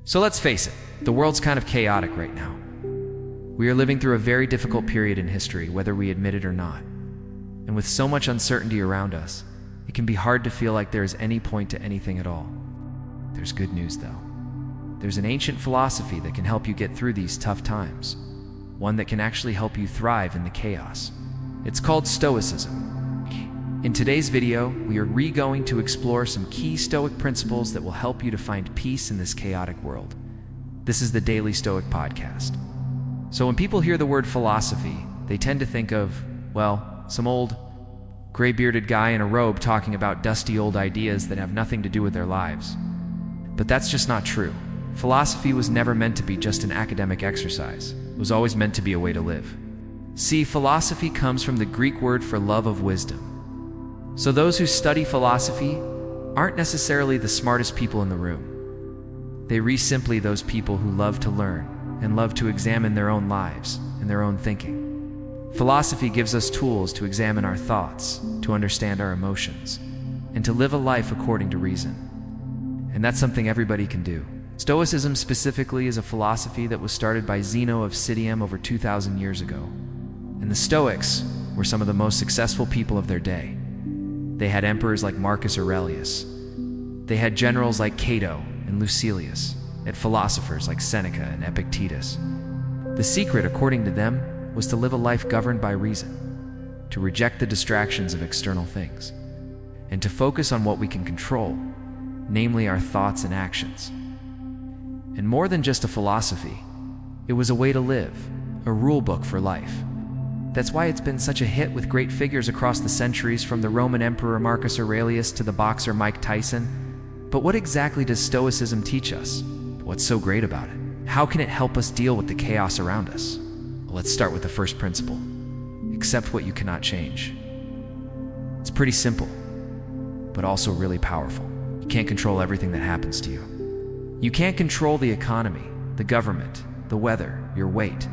So let's face it, the world's kind of chaotic right now. We are living through a very difficult period in history, whether we admit it or not. And with so much uncertainty around us, it can be hard to feel like there is any point to anything at all. There's good news though. There's an ancient philosophy that can help you get through these tough times. One that can actually help you thrive in the chaos. It's called Stoicism. In today's video, we are going to explore some key Stoic principles that will help you to find peace in this chaotic world. This is the Daily Stoic Podcast. So when people hear the word philosophy, they tend to think of, well, some old, gray-bearded guy in a robe talking about dusty old ideas that have nothing to do with their lives. But that's just not true. Philosophy was never meant to be just an academic exercise. It was always meant to be a way to live. See, philosophy comes from the Greek word for love of wisdom. So those who study philosophy aren't necessarily the smartest people in the room. They are simply those people who love to learn and love to examine their own lives and their own thinking. Philosophy gives us tools to examine our thoughts, to understand our emotions, and to live a life according to reason. And that's something everybody can do. Stoicism specifically is a philosophy that was started by Zeno of Citium over 2,000 years ago. And the Stoics were some of the most successful people of their day. They had emperors like Marcus Aurelius. They had generals like Cato and Lucilius, and philosophers like Seneca and Epictetus. The secret, according to them, was to live a life governed by reason, to reject the distractions of external things, and to focus on what we can control, namely our thoughts and actions. And more than just a philosophy, it was a way to live, a rule book for life. That's why it's been such a hit with great figures across the centuries, from the Roman Emperor Marcus Aurelius to the boxer Mike Tyson. But what exactly does Stoicism teach us? What's so great about it? How can it help us deal with the chaos around us? Well, let's start with the first principle. Accept what you cannot change. It's pretty simple, but also really powerful. You can't control everything that happens to you. You can't control the economy, the government, the weather, your weight,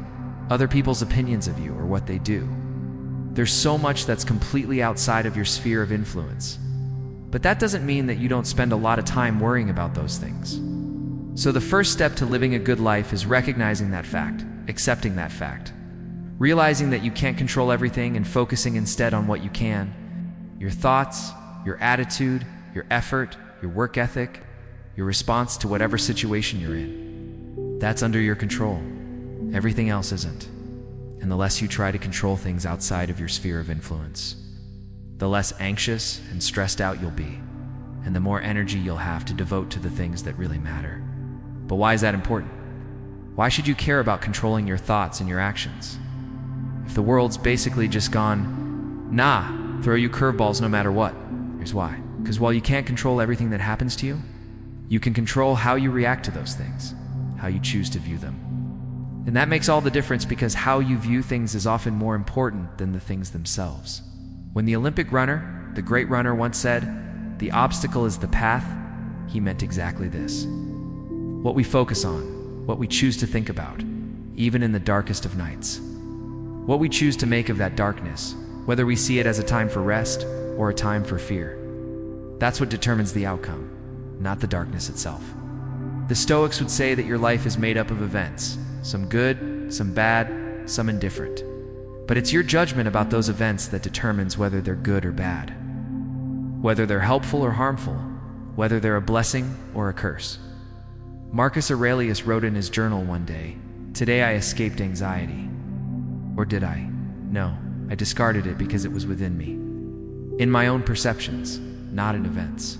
other people's opinions of you or what they do. There's so much that's completely outside of your sphere of influence. But that doesn't mean that you don't spend a lot of time worrying about those things. So the first step to living a good life is recognizing that fact, accepting that fact, realizing that you can't control everything and focusing instead on what you can. Your thoughts, your attitude, your effort, your work ethic, your response to whatever situation you're in. That's under your control. Everything else isn't. And the less you try to control things outside of your sphere of influence, the less anxious and stressed out you'll be, and the more energy you'll have to devote to the things that really matter. But why is that important? Why should you care about controlling your thoughts and your actions? If the world's basically just gone, throw you curveballs no matter what. Here's why. Because while you can't control everything that happens to you, you can control how you react to those things, how you choose to view them. And that makes all the difference, because how you view things is often more important than the things themselves. When the Olympic runner, the great runner, once said, "The obstacle is the path," he meant exactly this. What we focus on, what we choose to think about, even in the darkest of nights. What we choose to make of that darkness, whether we see it as a time for rest or a time for fear. That's what determines the outcome, not the darkness itself. The Stoics would say that your life is made up of events, some good, some bad, some indifferent. But it's your judgment about those events that determines whether they're good or bad, whether they're helpful or harmful, whether they're a blessing or a curse. Marcus Aurelius wrote in his journal one day, "Today I escaped anxiety." Or did I? No, I discarded it because it was within me, in my own perceptions, not in events.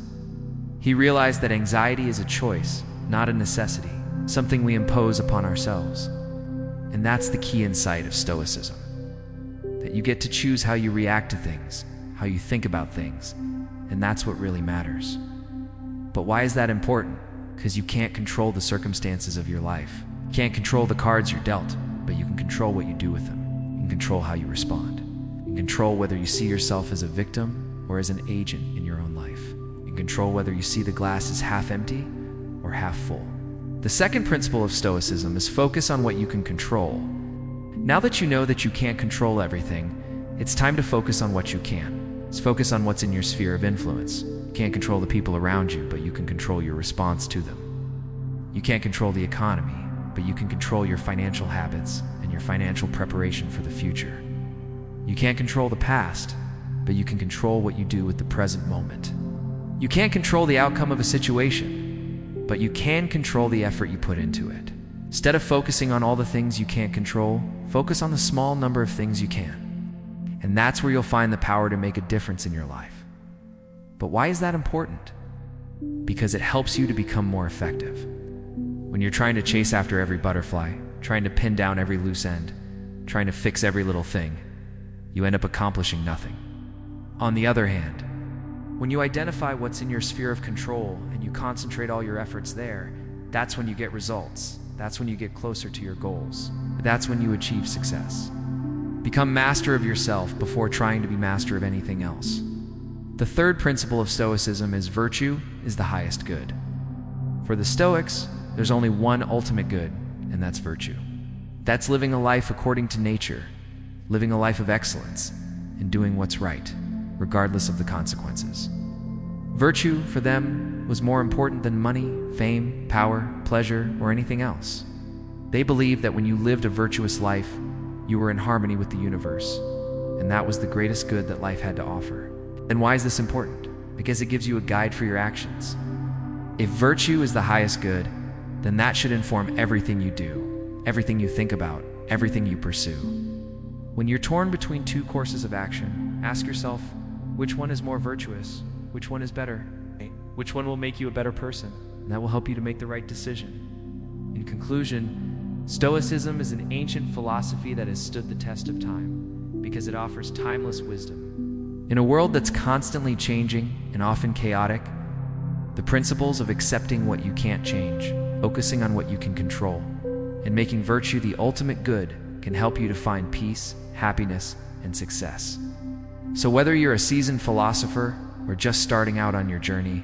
He realized that anxiety is a choice, not a necessity, something we impose upon ourselves. And that's the key insight of Stoicism. That you get to choose how you react to things, how you think about things, and that's what really matters. But why is that important? Because you can't control the circumstances of your life. You can't control the cards you're dealt, but you can control what you do with them. You can control how you respond. You can control whether you see yourself as a victim or as an agent in your own life. You can control whether you see the glass as half empty or half full. The second principle of Stoicism is focus on what you can control. Now that you know that you can't control everything, it's time to focus on what you can. Let's focus on what's in your sphere of influence. You can't control the people around you, but you can control your response to them. You can't control the economy, but you can control your financial habits and your financial preparation for the future. You can't control the past, but you can control what you do with the present moment. You can't control the outcome of a situation, but you can control the effort you put into it. Instead of focusing on all the things you can't control, focus on the small number of things you can. And that's where you'll find the power to make a difference in your life. But why is that important? Because it helps you to become more effective. When you're trying to chase after every butterfly, trying to pin down every loose end, trying to fix every little thing, you end up accomplishing nothing. On the other hand, when you identify what's in your sphere of control and you concentrate all your efforts there, that's when you get results. That's when you get closer to your goals. That's when you achieve success. Become master of yourself before trying to be master of anything else. The third principle of Stoicism is virtue is the highest good. For the Stoics, there's only one ultimate good, and that's virtue. That's living a life according to nature, living a life of excellence, and doing what's right, regardless of the consequences. Virtue, for them, was more important than money, fame, power, pleasure, or anything else. They believed that when you lived a virtuous life, you were in harmony with the universe, and that was the greatest good that life had to offer. And why is this important? Because it gives you a guide for your actions. If virtue is the highest good, then that should inform everything you do, everything you think about, everything you pursue. When you're torn between two courses of action, ask yourself, which one is more virtuous? Which one is better? Which one will make you a better person? And that will help you to make the right decision. In conclusion, Stoicism is an ancient philosophy that has stood the test of time because it offers timeless wisdom. In a world that's constantly changing and often chaotic, the principles of accepting what you can't change, focusing on what you can control, and making virtue the ultimate good can help you to find peace, happiness, and success. So whether you're a seasoned philosopher or just starting out on your journey,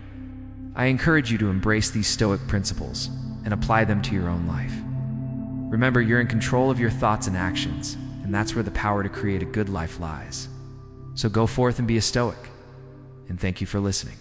I encourage you to embrace these Stoic principles and apply them to your own life. Remember, you're in control of your thoughts and actions, and that's where the power to create a good life lies. So go forth and be a Stoic, and thank you for listening.